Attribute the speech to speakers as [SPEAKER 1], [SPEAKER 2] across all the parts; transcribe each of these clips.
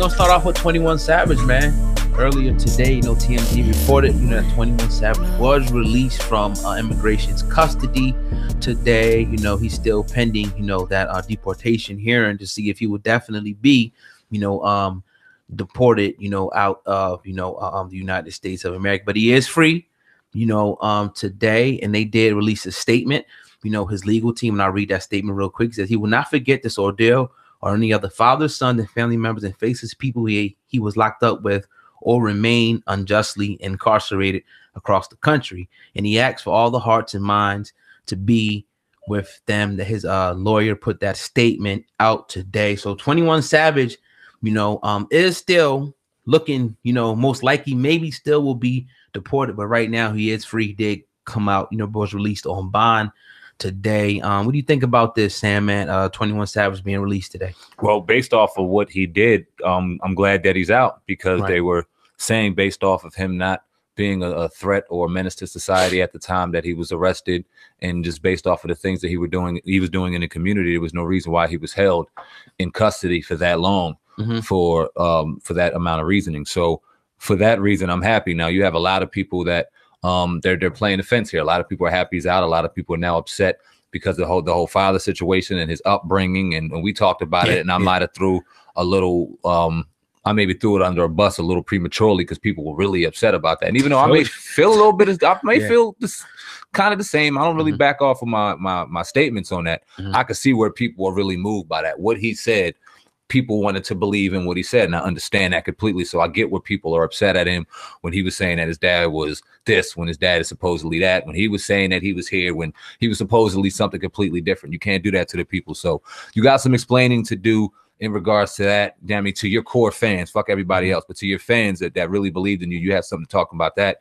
[SPEAKER 1] gonna start off with 21 Savage, man. Earlier today, TMZ reported, that 21 Savage was released from immigration's custody today. He's still pending, that deportation hearing to see if he would definitely be, deported, out of, the United States of America. But he is free, today, and they did release a statement. His legal team, and I'll read that statement real quick. He says he will not forget this ordeal or any other father, son, and family members and faces people he was locked up with or remain unjustly incarcerated across the country. And he asks for all the hearts and minds to be with them. That his lawyer put that statement out today. So 21 Savage, is still looking, most likely maybe still will be deported, but right now he is free. He did come out, was released on bond today. What do you think about this, SamAnt? 21 Savage being released today?
[SPEAKER 2] Well, based off of what he did, I'm glad that he's out, because they were saying, based off of him not being a threat or a menace to society at the time that he was arrested, and just based off of the things that he was doing in the community, there was no reason why he was held in custody for that long, for that amount of reasoning. So for that reason, I'm happy. Now, you have a lot of people that they're playing the fence here. A lot of people are happy he's out. A lot of people are now upset because the whole father situation and his upbringing. And we talked about it, and I might have threw a little, I maybe threw it under a bus a little prematurely, because people were really upset about that. And even though I may feel a little bit, I may feel this kind of the same. I don't really back off of my statements on that. I could see where people were really moved by that. What he said, people wanted to believe in what he said, and I understand that completely. So I get where people are upset at him when he was saying that his dad was this, when his dad is supposedly that, when he was saying that he was here, when he was supposedly something completely different. You can't do that to the people. So you got some explaining to do in regards to that. Damn it, to your core fans, fuck everybody else, but to your fans that really believed in you, you have something to talk about that.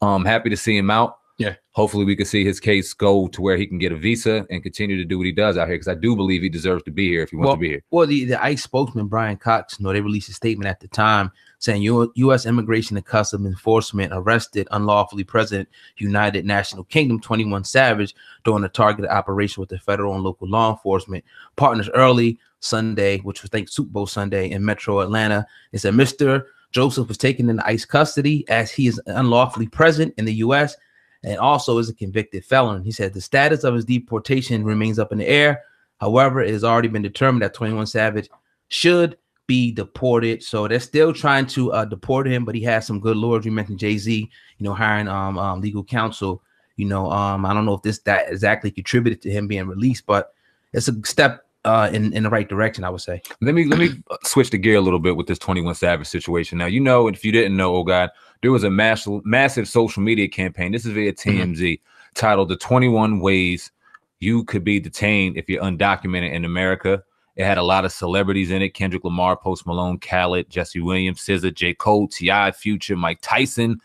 [SPEAKER 2] Happy to see him out. Yeah. Hopefully we can see his case go to where he can get a visa and continue to do what he does out here, because I do believe he deserves to be here if he wants to be here.
[SPEAKER 1] Well, the ICE spokesman, Brian Cox, they released a statement at the time saying U.S. Immigration and Customs Enforcement arrested unlawfully present United National Kingdom 21 Savage during a targeted operation with the federal and local law enforcement partners early Sunday, which was Super Bowl Sunday in Metro Atlanta. It said Mr. Joseph was taken into ICE custody as he is unlawfully present in the U.S. and also is a convicted felon. He said the status of his deportation remains up in the air. However, it has already been determined that 21 Savage should be deported. So they're still trying to deport him, but he has some good lawyers. We mentioned Jay-Z, hiring legal counsel. I don't know if that exactly contributed to him being released, but it's a step in the right direction, I would say.
[SPEAKER 2] Let me switch the gear a little bit with this 21 Savage situation. Now, if you didn't know, oh God, there was a massive social media campaign. This is via TMZ, titled "The 21 Ways You Could Be Detained If You're Undocumented in America." It had a lot of celebrities in it: Kendrick Lamar, Post Malone, Khaled, Jesse Williams, SZA, J. Cole, T.I., Future, Mike Tyson,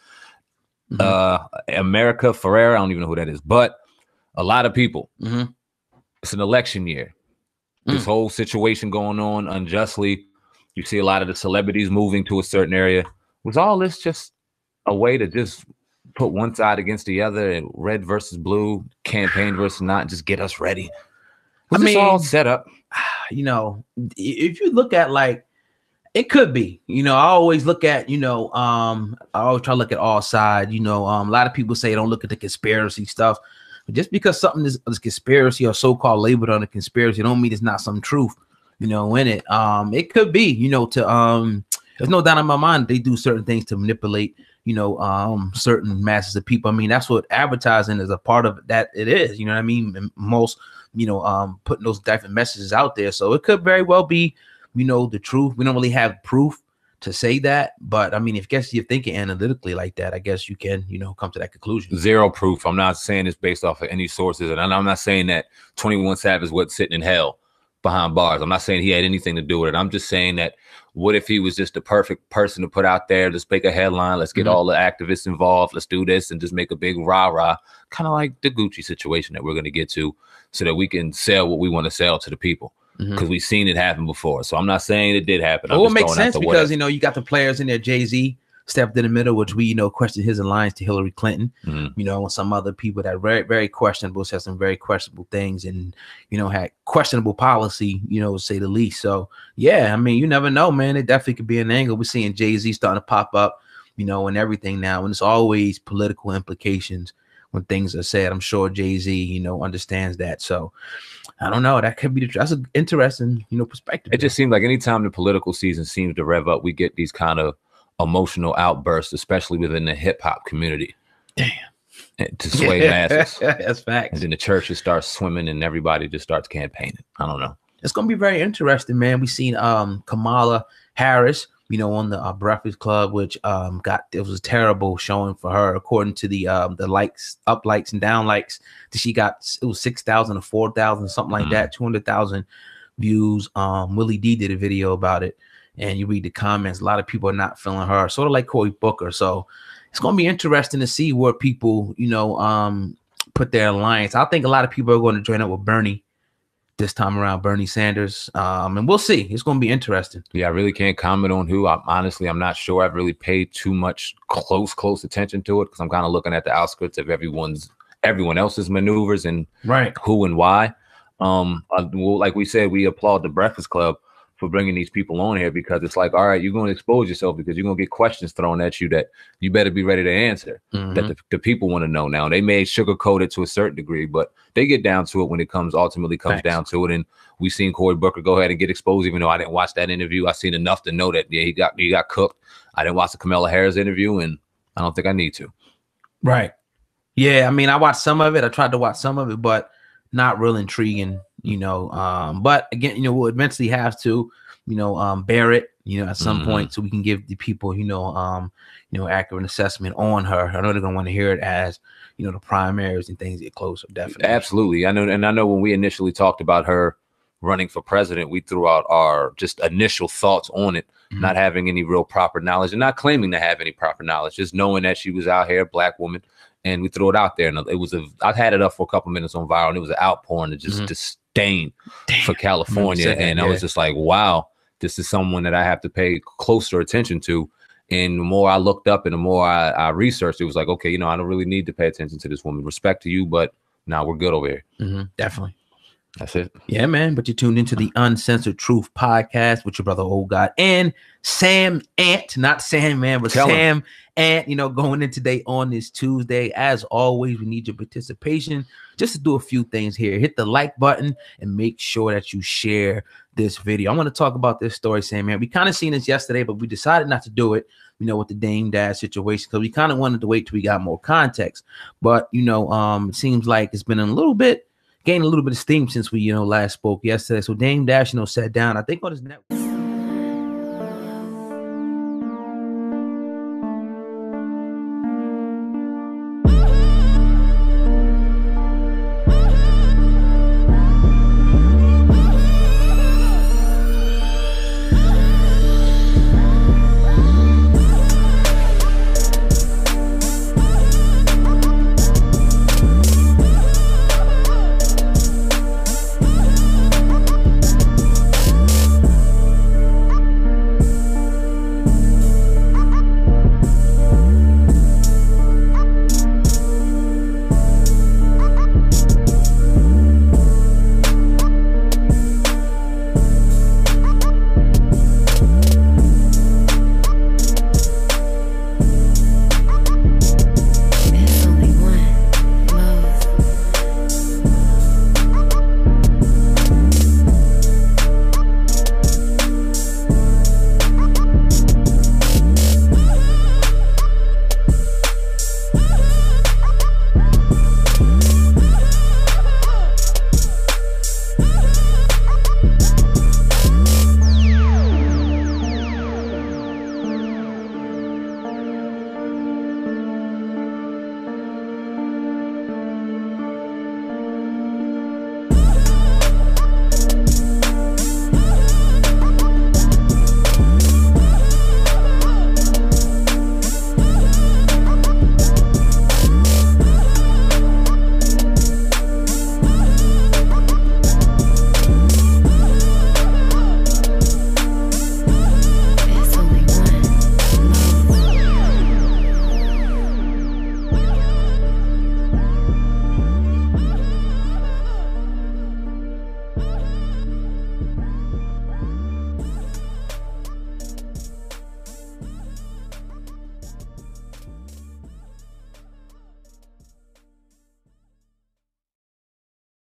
[SPEAKER 2] America Ferrera. I don't even know who that is, but a lot of people. It's an election year. This whole situation going on unjustly. You see a lot of the celebrities moving to a certain area. Was all this just a way to just put one side against the other, and red versus blue, campaign versus not, just get us ready? Was this all set up?
[SPEAKER 1] If you look at it could be, I always look at, I always try to look at all sides. A lot of people say don't look at the conspiracy stuff. But just because something is a conspiracy or so-called labeled on a conspiracy, don't mean it's not some truth, in it. It could be, there's no doubt in my mind they do certain things to manipulate, certain masses of people. I mean, that's what advertising is a part of that. It is, what I mean? And most, putting those different messages out there. So it could very well be, the truth. We don't really have proof to say that, but I mean, if you're thinking analytically like that, I guess you can, come to that conclusion.
[SPEAKER 2] Zero proof. I'm not saying it's based off of any sources, and I'm not saying that 21 Savage was sitting in hell behind bars. I'm not saying he had anything to do with it. I'm just saying that, what if he was just the perfect person to put out there? Let's make a headline. Let's get all the activists involved. Let's do this and just make a big rah-rah, kind of like the Gucci situation that we're going to get to, so that we can sell what we want to sell to the people. Because we've seen it happen before. So I'm not saying it did happen.
[SPEAKER 1] Well, it makes sense because, you got the players in there, Jay-Z, stepped in the middle, which we, questioned his alliance to Hillary Clinton, and some other people that very, very questionable, said some very questionable things and, had questionable policy, to say the least. So, yeah, I mean, you never know, man. It definitely could be an angle. We're seeing Jay-Z starting to pop up, and everything now. And it's always political implications when things are said. I'm sure Jay-Z, understands that. So I don't know. That could be that's an interesting, perspective.
[SPEAKER 2] It just seems like anytime the political season seems to rev up, we get these kind of emotional outbursts, especially within the hip hop community.
[SPEAKER 1] Damn.
[SPEAKER 2] To sway masses.
[SPEAKER 1] That's facts.
[SPEAKER 2] And then the churches start swimming and everybody just starts campaigning. I don't know.
[SPEAKER 1] It's gonna be very interesting, man. We seen Kamala Harris, on the Breakfast Club, which it was a terrible showing for her, according to the likes, up likes and down likes. She got, it was 6,000 or 4,000, something like that, 200,000 views. Willie D did a video about it, and you read the comments. A lot of people are not feeling her, sort of like Cory Booker. So it's gonna be interesting to see where people, put their alliance. I think a lot of people are going to join up with Bernie this time around, Bernie Sanders, and we'll see. It's going to be interesting.
[SPEAKER 2] Yeah, I really can't comment on who. I'm not sure. I've really paid too much close attention to it because I'm kind of looking at the outskirts of everyone else's maneuvers and who and why. Well, like we said, we applaud the Breakfast Club for bringing these people on here because it's like, all right, you're going to expose yourself because you're going to get questions thrown at you that you better be ready to answer, that the people want to know now. They may sugarcoat it to a certain degree, but they get down to it when it ultimately comes down to it. And we've seen Cory Booker go ahead and get exposed, even though I didn't watch that interview. I've seen enough to know that, yeah, he got cooked. I didn't watch the Kamala Harris interview, and I don't think I need to.
[SPEAKER 1] Right. Yeah, I mean, I watched some of it. I tried to watch some of it, but not real intriguing, but again, we'll eventually have to, bear it, at some point, so we can give the people, accurate assessment on her. I know they're gonna want to hear it as, the primaries and things get closer. Definitely.
[SPEAKER 2] Absolutely. I know when we initially talked about her running for president, we threw out our just initial thoughts on it, not having any real proper knowledge and not claiming to have any proper knowledge, just knowing that she was out here, a Black woman. And we threw it out there, and I had it up for a couple minutes on viral, and it was an outpouring of just disdain for California. And I was just like, wow, this is someone that I have to pay closer attention to. And the more I looked up and the more I researched, it was like, okay, I don't really need to pay attention to this woman. Respect to you, but now we're good over here.
[SPEAKER 1] Definitely.
[SPEAKER 2] That's it.
[SPEAKER 1] Yeah, man. But you tuned into the Uncensored Truth podcast with your brother Old God and SamAnt, not Sam, man, but SamAnt. Going in today on this Tuesday. As always, we need your participation just to do a few things here. Hit the like button and make sure that you share this video. I want to talk about this story, SamAnt. We kind of seen this yesterday, but we decided not to do it, with the Dame Dash situation, because we kind of wanted to wait till we got more context. But, it seems like it's been gained a little bit of steam since we, last spoke yesterday. So Dame Dash, sat down, I think on his network.